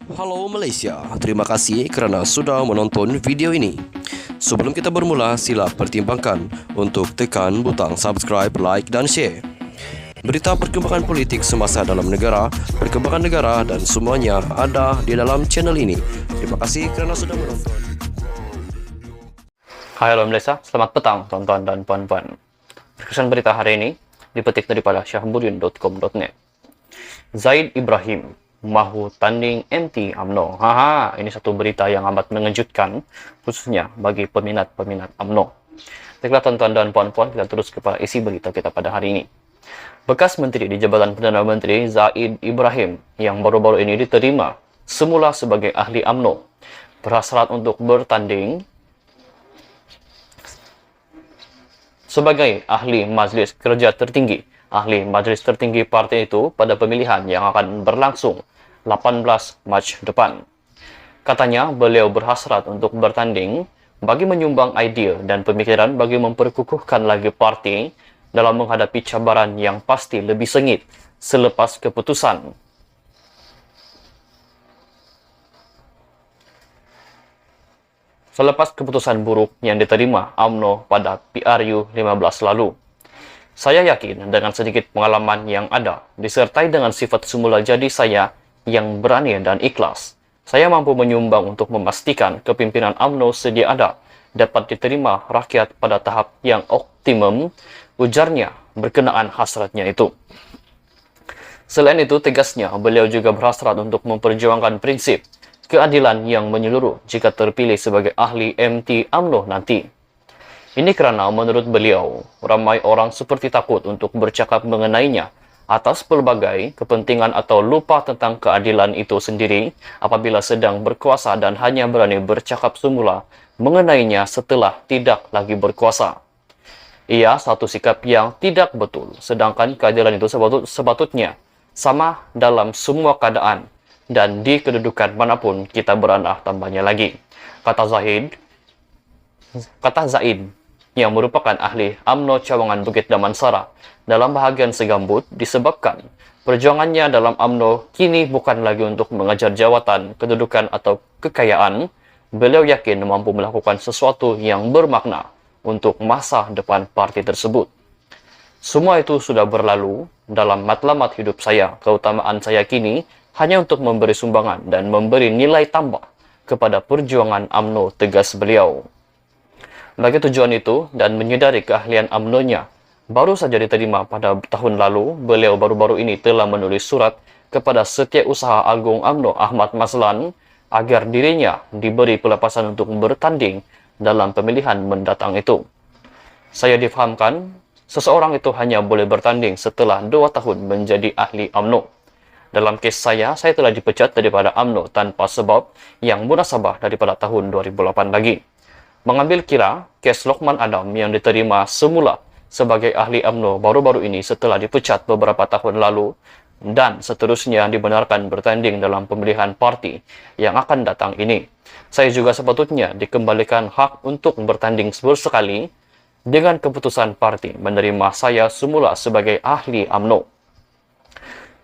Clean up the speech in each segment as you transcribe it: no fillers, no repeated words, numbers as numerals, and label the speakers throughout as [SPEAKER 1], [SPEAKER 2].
[SPEAKER 1] Halo Malaysia, terima kasih kerana sudah menonton video ini. Sebelum kita bermula, sila pertimbangkan untuk tekan butang subscribe, like dan share. Berita perkembangan politik semasa dalam negara, perkembangan negara dan semuanya ada di dalam channel ini. Terima kasih kerana sudah menonton.
[SPEAKER 2] Hai halo Malaysia, selamat petang tuan-tuan dan puan-puan. Kesan berita hari ini dipetik daripada syahbudin.com.net. Zaid Ibrahim mahu tanding MT UMNO. Ini satu berita yang amat mengejutkan, khususnya bagi peminat-peminat UMNO. Baiklah tuan-tuan dan puan-puan, kita terus kepada isi berita kita pada hari ini. Bekas Menteri di Jabatan Perdana Menteri Zaid Ibrahim yang baru-baru ini diterima semula sebagai ahli UMNO berhasrat untuk bertanding sebagai ahli Majlis Kerja Tertinggi, ahli Majlis Tertinggi parti itu pada pemilihan yang akan berlangsung 18 Mac depan. Katanya beliau berhasrat untuk bertanding bagi menyumbang idea dan pemikiran bagi memperkukuhkan lagi parti dalam menghadapi cabaran yang pasti lebih sengit selepas keputusan buruk yang diterima UMNO pada PRU 15 lalu. Saya yakin dengan sedikit pengalaman yang ada, disertai dengan sifat semula jadi saya yang berani dan ikhlas, saya mampu menyumbang untuk memastikan kepimpinan UMNO sedia ada dapat diterima rakyat pada tahap yang optimum, ujarnya berkenaan hasratnya itu. Selain itu, tegasnya beliau juga berhasrat untuk memperjuangkan prinsip keadilan yang menyeluruh jika terpilih sebagai ahli MT UMNO nanti. Ini kerana menurut beliau, ramai orang seperti takut untuk bercakap mengenainya atas pelbagai kepentingan atau lupa tentang keadilan itu sendiri apabila sedang berkuasa dan hanya berani bercakap semula mengenainya setelah tidak lagi berkuasa. Ia satu sikap yang tidak betul, sedangkan keadilan itu sepatutnya sama dalam semua keadaan dan di kedudukan manapun kita berada, tambahnya lagi. Kata Zaid yang merupakan ahli UMNO Cawangan Bukit Damansara dalam bahagian segambut disebabkan perjuangannya dalam UMNO kini bukan lagi untuk mengejar jawatan, kedudukan atau kekayaan. Beliau yakin mampu melakukan sesuatu yang bermakna untuk masa depan parti tersebut. Semua itu sudah berlalu dalam matlamat hidup saya. Keutamaan saya kini hanya untuk memberi sumbangan dan memberi nilai tambah kepada perjuangan UMNO, tegas beliau. Bagi tujuan itu dan menyedari keahlian UMNO-nya baru saja diterima pada tahun lalu, beliau baru-baru ini telah menulis surat kepada Setiausaha Agung UMNO Ahmad Mazlan agar dirinya diberi pelepasan untuk bertanding dalam pemilihan mendatang itu. Saya difahamkan, seseorang itu hanya boleh bertanding setelah 2 tahun menjadi ahli UMNO. Dalam kes saya telah dipecat daripada UMNO tanpa sebab yang munasabah daripada tahun 2008 lagi. Mengambil kira, kes Lokman Adam yang diterima semula sebagai ahli UMNO baru-baru ini setelah dipecat beberapa tahun lalu dan seterusnya dibenarkan bertanding dalam pemilihan parti yang akan datang ini. Saya juga sepatutnya dikembalikan hak untuk bertanding sekali dengan keputusan parti menerima saya semula sebagai ahli UMNO.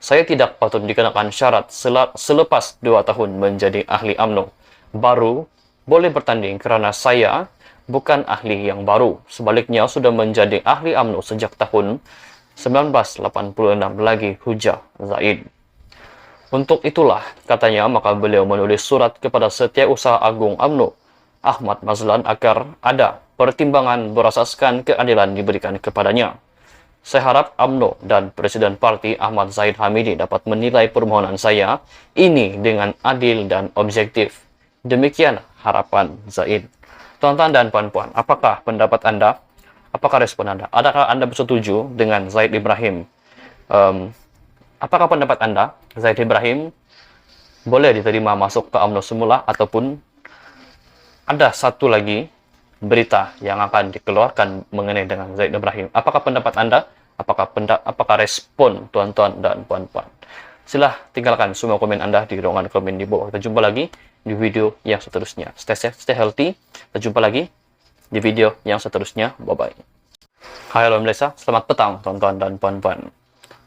[SPEAKER 2] Saya tidak patut dikenakan syarat selepas 2 tahun menjadi ahli UMNO baru boleh bertanding kerana saya bukan ahli yang baru. Sebaliknya sudah menjadi ahli UMNO sejak tahun 1986 lagi, hujar Zaid. Untuk itulah, katanya, maka beliau menulis surat kepada Setiausaha Agung UMNO Ahmad Mazlan agar ada pertimbangan berasaskan keadilan diberikan kepadanya. Saya harap UMNO dan Presiden Parti Ahmad Zahid Hamidi dapat menilai permohonan saya ini dengan adil dan objektif. Demikian harapan Zaid. Tuan-tuan dan puan-puan, apakah pendapat Anda? Apakah respon Anda? Adakah Anda bersetuju dengan Zaid Ibrahim? Apakah pendapat Anda, Zaid Ibrahim boleh diterima masuk ke UMNO semula, ataupun ada satu lagi berita yang akan dikeluarkan mengenai dengan Zaid Ibrahim? Apakah pendapat Anda? Apakah respon tuan-tuan dan puan-puan? Silah tinggalkan semua komen Anda di ruangan komen di bawah. Kita jumpa lagi di video yang seterusnya. Stay safe, stay healthy. Kita jumpa lagi di video yang seterusnya. Bye-bye. Hai halo Malaysia, selamat petang tuan-tuan dan puan-puan.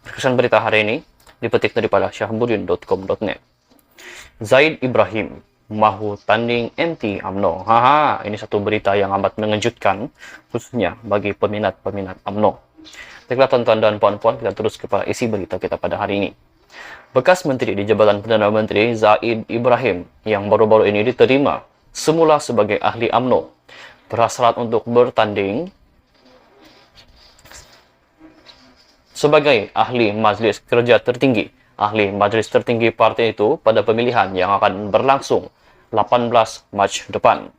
[SPEAKER 2] Kesan berita hari ini dipetik daripada syahbudin.com.net. Zaid Ibrahim mahu tanding MT UMNO. Haha, ini satu berita yang amat mengejutkan, khususnya bagi peminat-peminat UMNO. Baiklah tuan-tuan dan puan-puan, kita terus kepada isi berita kita pada hari ini. Bekas Menteri di Jabatan Perdana Menteri Zaid Ibrahim yang baru-baru ini diterima semula sebagai ahli UMNO berhasrat untuk bertanding sebagai ahli Majlis Kerja Tertinggi. Ahli Majlis Tertinggi partai itu pada pemilihan yang akan berlangsung 18 Mac depan.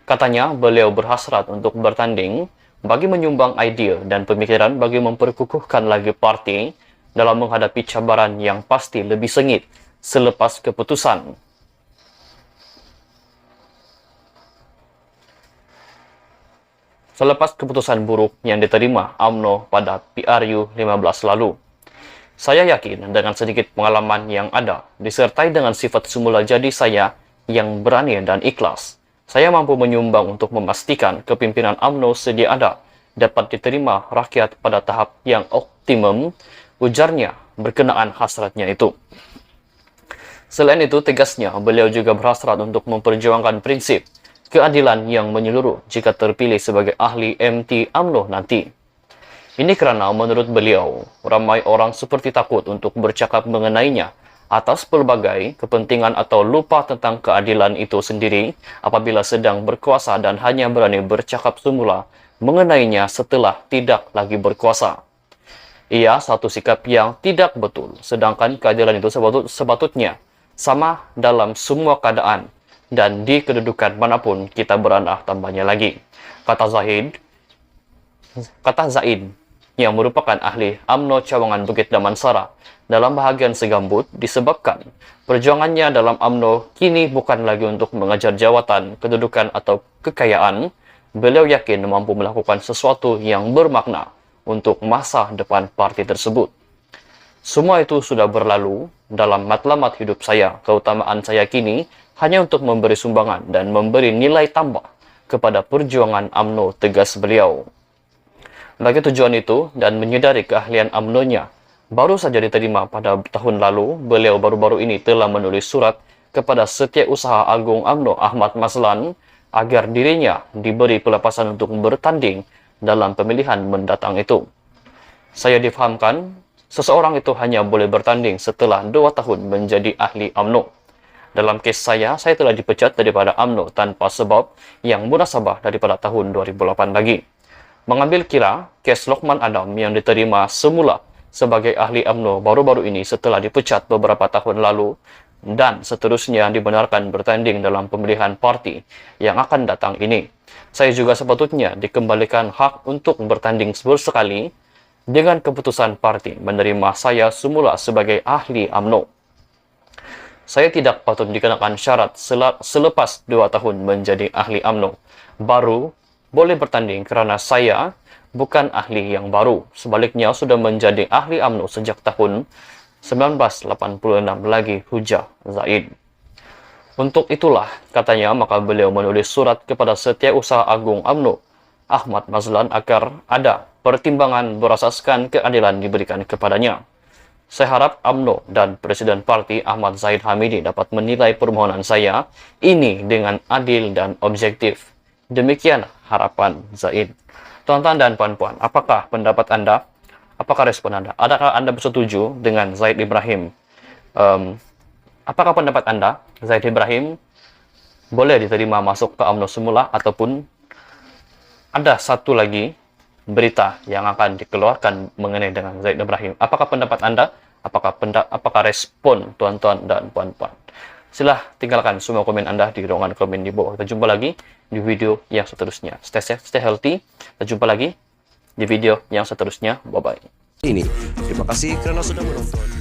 [SPEAKER 2] Katanya beliau berhasrat untuk bertanding bagi menyumbang idea dan pemikiran bagi memperkukuhkan lagi parti dalam menghadapi cabaran yang pasti lebih sengit selepas keputusan buruk yang diterima UMNO pada PRU 15 lalu. Saya yakin dengan sedikit pengalaman yang ada, disertai dengan sifat semula jadi saya yang berani dan ikhlas, saya mampu menyumbang untuk memastikan kepimpinan UMNO sedia ada dapat diterima rakyat pada tahap yang optimum, ujarnya berkenaan hasratnya itu. Selain itu, tegasnya, beliau juga berhasrat untuk memperjuangkan prinsip keadilan yang menyeluruh jika terpilih sebagai ahli MT UMNO nanti. Ini karena menurut beliau, ramai orang seperti takut untuk bercakap mengenainya atas pelbagai kepentingan atau lupa tentang keadilan itu sendiri apabila sedang berkuasa dan hanya berani bercakap semula mengenainya setelah tidak lagi berkuasa. Ia satu sikap yang tidak betul, sedangkan keadilan itu sepatutnya sama dalam semua keadaan dan di kedudukan manapun kita berada, tambahnya lagi. Kata Zaid yang merupakan ahli UMNO Cawangan Bukit Damansara dalam bahagian segambut disebabkan perjuangannya dalam UMNO kini bukan lagi untuk mengejar jawatan, kedudukan atau kekayaan. Beliau yakin mampu melakukan sesuatu yang bermakna untuk masa depan parti tersebut. Semua itu sudah berlalu dalam matlamat hidup saya. Keutamaan saya kini hanya untuk memberi sumbangan dan memberi nilai tambah kepada perjuangan UMNO, tegas beliau. Bagi tujuan itu dan menyadari keahlian UMNO-nya baru saja diterima pada tahun lalu, beliau baru-baru ini telah menulis surat kepada Setiausaha Agung UMNO Ahmad Mazlan agar dirinya diberi pelepasan untuk bertanding dalam pemilihan mendatang itu. Saya difahamkan, seseorang itu hanya boleh bertanding setelah 2 tahun menjadi ahli UMNO. Dalam kes saya telah dipecat daripada UMNO tanpa sebab yang munasabah daripada tahun 2008 lagi. Mengambil kira, kes Lokman Adam yang diterima semula sebagai ahli UMNO baru-baru ini setelah dipecat beberapa tahun lalu dan seterusnya dibenarkan bertanding dalam pemilihan parti yang akan datang ini. Saya juga sepatutnya dikembalikan hak untuk bertanding sekali dengan keputusan parti menerima saya semula sebagai ahli UMNO. Saya tidak patut dikenakan syarat selepas 2 tahun menjadi ahli UMNO baru boleh bertanding karena saya bukan ahli yang baru. Sebaliknya sudah menjadi ahli UMNO sejak tahun 1986 lagi, ujar Zaid. Untuk itulah, katanya, maka beliau menulis surat kepada Setiausaha Agung UMNO Ahmad Mazlan agar ada pertimbangan berasaskan keadilan diberikan kepadanya. Saya harap UMNO dan Presiden Parti Ahmad Zahid Hamidi dapat menilai permohonan saya ini dengan adil dan objektif. Demikian harapan Zaid. Tuan-tuan dan puan-puan, apakah pendapat Anda? Apakah respon Anda? Adakah Anda bersetuju dengan Zaid Ibrahim? Apakah pendapat Anda, Zaid Ibrahim boleh diterima masuk ke UMNO semula, ataupun ada satu lagi berita yang akan dikeluarkan mengenai dengan Zaid Ibrahim? Apakah pendapat Anda? Apakah respon tuan-tuan dan puan-puan? Silah tinggalkan semua komen Anda di ruangan komen di bawah. Kita jumpa lagi di video yang seterusnya. Stay safe, stay healthy. Kita jumpa lagi di video yang seterusnya. Bye-bye.
[SPEAKER 1] Ini, terima kasih karena sudah menonton.